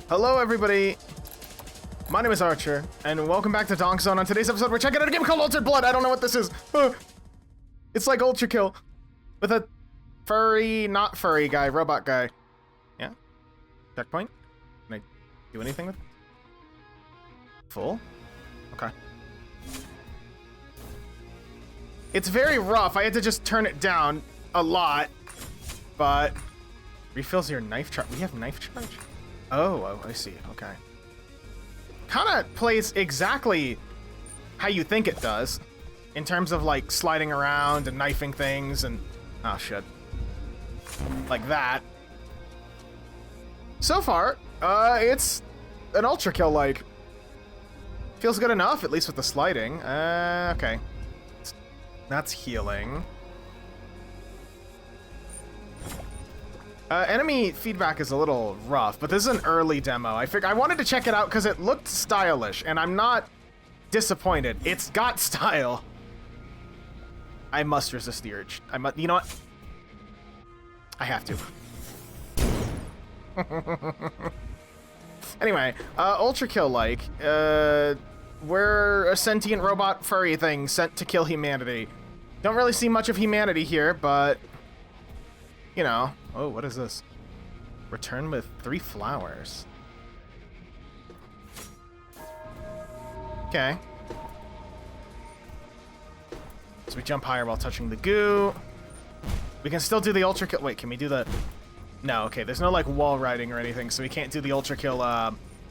Hello, everybody. My name is Archer, and welcome back to Donk-Zone. On today's episode, we're checking out a game called Altered Blood. I don't know what this is. It's like Ultra Kill with a furry, not furry guy, robot guy. Yeah. Checkpoint. Can I do anything with it? Full? Okay. It's very rough. I had to just turn it down a lot, but refills your knife charge. We have knife charge? Oh, I see. Okay. Kind of plays exactly how you think it does in terms of like sliding around and knifing things and oh shit, like that. So far, it's an ultra kill. Like, feels good enough, at least with the sliding. Okay, that's healing. Enemy feedback is a little rough, but this is an early demo. I wanted to check it out because it looked stylish, and I'm not disappointed. It's got style. I must resist the urge. You know what? I have to. Anyway, Ultra Kill, like, we're a sentient robot furry thing sent to kill humanity. Don't really see much of humanity here, but, you know. Oh, what is this? Return with 3 flowers. Okay. So we jump higher while touching the goo. We can still do the ultra kill. Wait, can we do the... No, okay, there's no like wall riding or anything, so we can't do the ultra kill,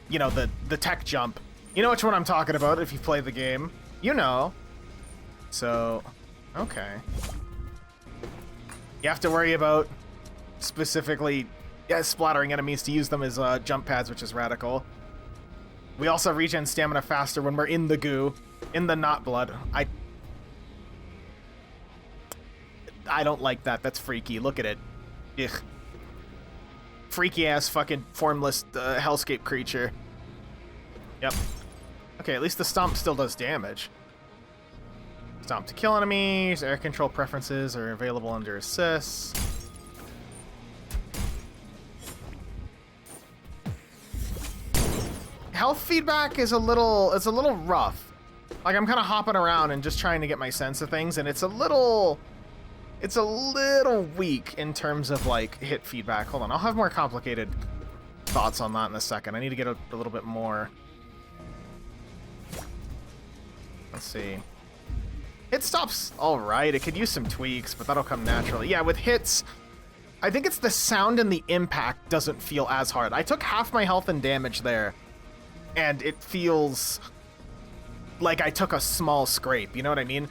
you know, the tech jump. You know which one I'm talking about if you've played the game. You know. So, okay. You have to worry about specifically splattering enemies to use them as jump pads, which is radical. We also regen stamina faster when we're in the goo, in the not blood. I don't like that. That's freaky. Look at it. Ugh. Freaky ass fucking formless hellscape creature. Yep. Okay, at least the stomp still does damage. Stomp to kill enemies. Air control preferences are available under assists. Health feedback is it's a little rough. Like, I'm kind of hopping around and just trying to get my sense of things, and it's a little weak in terms of like hit feedback. Hold on, I'll have more complicated thoughts on that in a second. I need to get a little bit more. Let's see. Hit stop's all right. It could use some tweaks, but that'll come naturally. Yeah, with hits, I think it's the sound and the impact doesn't feel as hard. I took half my health and damage there, and it feels like I took a small scrape. You know what I mean?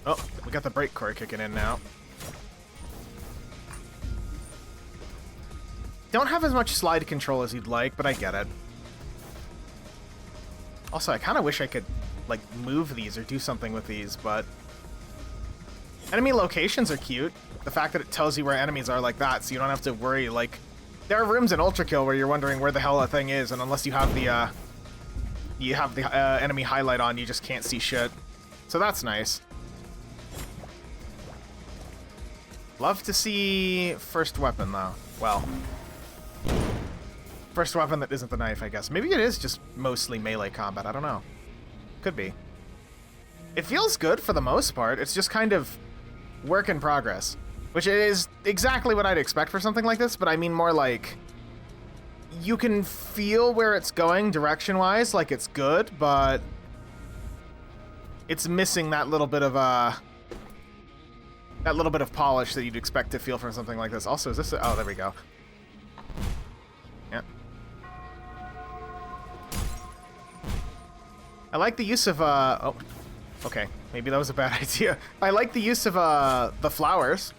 Oh, we got the brake core kicking in now. Don't have as much slide control as you'd like, but I get it. Also, I kind of wish I could, like, move these or do something with these, but... Enemy locations are cute. The fact that it tells you where enemies are like that, so you don't have to worry, like... There are rooms in Ultra Kill where you're wondering where the hell a thing is, and unless you have the, enemy highlight on, you just can't see shit. So that's nice. Love to see first weapon, though. Well, first weapon that isn't the knife, I guess. Maybe it is just mostly melee combat. I don't know. Could be. It feels good for the most part. It's just kind of work in progress, which is exactly what I'd expect for something like this, but I mean more like you can feel where it's going direction-wise, like it's good, but it's missing that little bit of polish that you'd expect to feel from something like this. Also, is this oh, there we go. Yeah. I like the use of oh, okay, maybe that was a bad idea. I like the use of the flowers.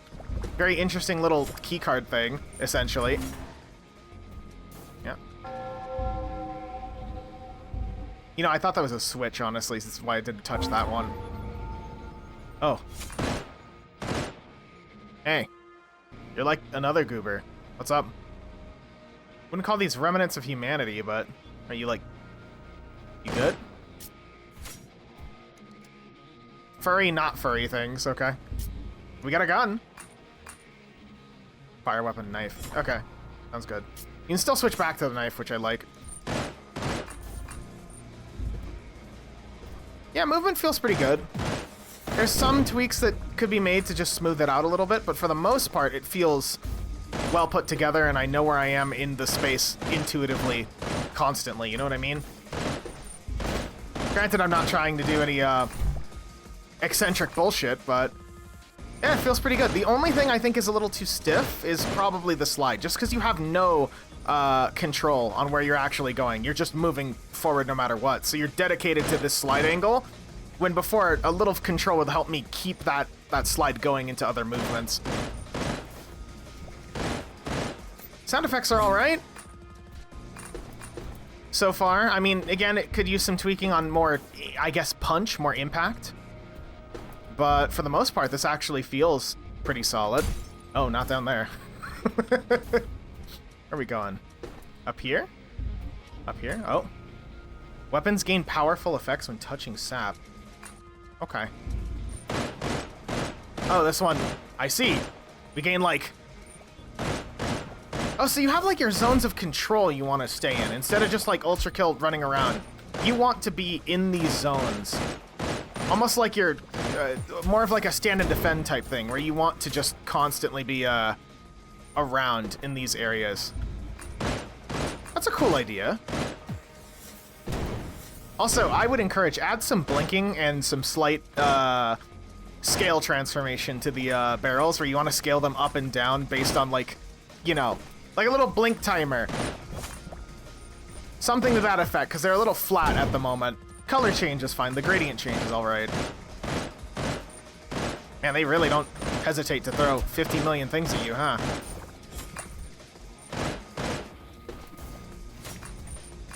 Very interesting little keycard thing, essentially. Yeah. You know, I thought that was a switch, honestly. This is why I didn't touch that one. Oh. Hey. You're like another goober. What's up? Wouldn't call these remnants of humanity, but are you like... You good? Furry, not furry things, okay. We got a gun. Fire weapon, knife. Okay, sounds good. You can still switch back to the knife, which I like. Yeah, movement feels pretty good. There's some tweaks that could be made to just smooth it out a little bit, but for the most part, it feels well put together, and I know where I am in the space intuitively, constantly, you know what I mean? Granted, I'm not trying to do any eccentric bullshit, but yeah, it feels pretty good. The only thing I think is a little too stiff is probably the slide, just because you have no control on where you're actually going. You're just moving forward no matter what. So you're dedicated to this slide angle, when before a little control would help me keep that slide going into other movements. Sound effects are all right so far. I mean, again, it could use some tweaking on more, I guess, punch, more impact. But for the most part, this actually feels pretty solid. Oh, not down there. Where are we going? Up here? Up here? Oh. Weapons gain powerful effects when touching sap. Okay. Oh, this one. I see. We gain, like... Oh, so you have, like, your zones of control you want to stay in. Instead of just, like, Ultra Kill running around. You want to be in these zones. Almost like you're... more of like a stand and defend type thing, where you want to just constantly be around in these areas. That's a cool idea. Also, I would encourage, add some blinking and some slight scale transformation to the barrels, where you want to scale them up and down based on, like, you know, like a little blink timer. Something to that effect, because they're a little flat at the moment. Color change is fine. The gradient change is all right. Man, they really don't hesitate to throw 50 million things at you, huh?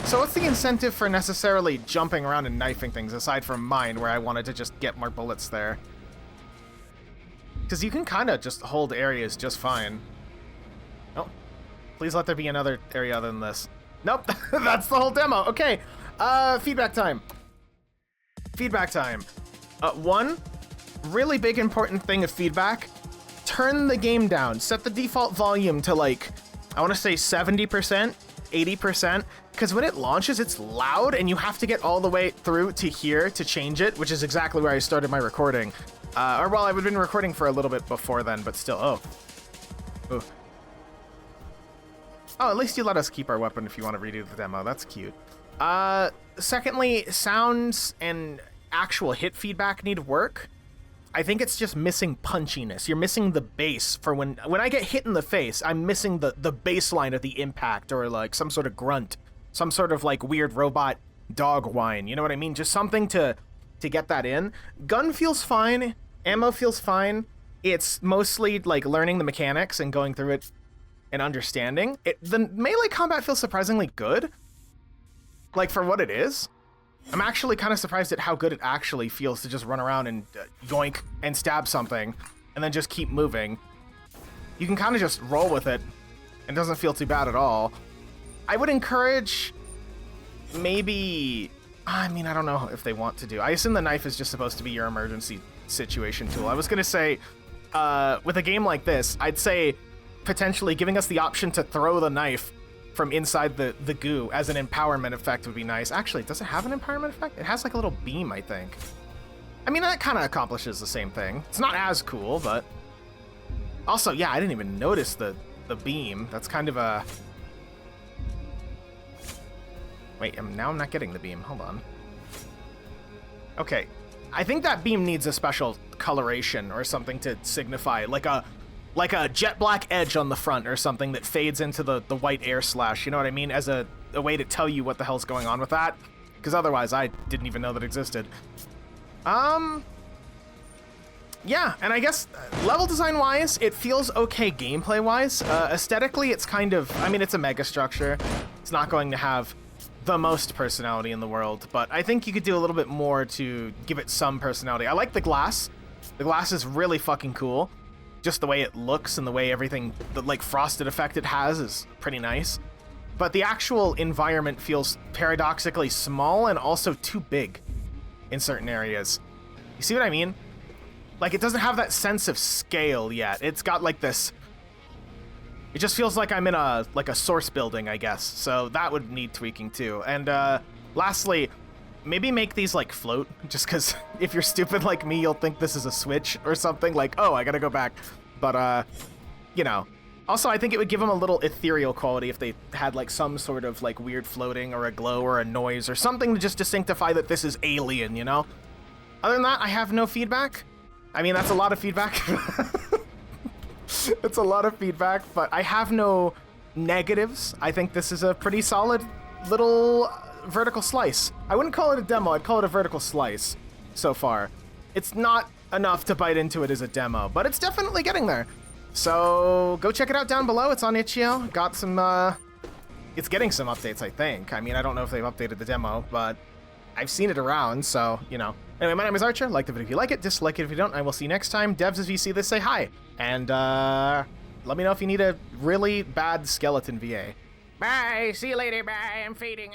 So what's the incentive for necessarily jumping around and knifing things, aside from mine, where I wanted to just get more bullets there? Because you can kind of just hold areas just fine. Oh, please let there be another area other than this. Nope, that's the whole demo. Okay, feedback time. Feedback time. One really big important thing of feedback, turn the game down. Set the default volume to, like, I want to say 70%, 80%, because when it launches, it's loud, and you have to get all the way through to here to change it, which is exactly where I started my recording. Or, well, I've been recording for a little bit before then, but still. Oh. Ooh. Oh, at least you let us keep our weapon if you want to redo the demo. That's cute. Secondly, sounds and actual hit feedback need work. I think it's just missing punchiness. You're missing the bass for when I get hit in the face, I'm missing the baseline of the impact, or like some sort of grunt, some sort of like weird robot dog whine. You know what I mean? Just something to get that in. Gun feels fine. Ammo feels fine. It's mostly like learning the mechanics and going through it and understanding. The melee combat feels surprisingly good. Like, for what it is. I'm actually kind of surprised at how good it actually feels to just run around and yoink and stab something and then just keep moving. You can kind of just roll with it and it doesn't feel too bad at all. I would encourage maybe... I mean, I don't know if they want to do... I assume the knife is just supposed to be your emergency situation tool. I was going to say, with a game like this, I'd say potentially giving us the option to throw the knife from inside the goo as an empowerment effect would be nice. Actually, does it have an empowerment effect? It has like a little beam, I think. I mean, that kind of accomplishes the same thing. It's not as cool, but... Also, yeah, I didn't even notice the beam. That's kind of a... Wait, now I'm not getting the beam. Hold on. Okay. I think that beam needs a special coloration or something to signify, like a jet black edge on the front or something that fades into the white air slash, you know what I mean? As a way to tell you what the hell's going on with that. Because otherwise, I didn't even know that existed. Yeah, and I guess level design-wise, it feels okay gameplay-wise. Aesthetically, it's kind of... I mean, it's a mega structure. It's not going to have the most personality in the world, but I think you could do a little bit more to give it some personality. I like the glass. The glass is really fucking cool. Just the way it looks and the way everything, the like frosted effect it has is pretty nice. But the actual environment feels paradoxically small and also too big in certain areas. You see what I mean? Like, it doesn't have that sense of scale yet. It's got like this It just feels like I'm in a source building, I guess. So that would need tweaking too. And lastly, maybe make these like float, just because if you're stupid like me, you'll think this is a switch or something, like, oh, I gotta go back. But you know. Also, I think it would give them a little ethereal quality if they had like some sort of like weird floating or a glow or a noise or something to just distinctify that this is alien, you know? Other than that, I have no feedback. I mean, that's a lot of feedback. It's a lot of feedback, but I have no negatives. I think this is a pretty solid little vertical slice. I wouldn't call it a demo, I'd call it a vertical slice so far. It's not enough to bite into it as a demo, but it's definitely getting there. So go check it out down below. It's on Itch.io. Got some, it's getting some updates, I think. I mean, I don't know if they've updated the demo, but I've seen it around, so, you know. Anyway, my name is Archer. Like the video if you like it, dislike it if you don't. I will see you next time. Devs, if you see this, say hi. And, let me know if you need a really bad skeleton VA. Bye. See you later. Bye. I'm fading.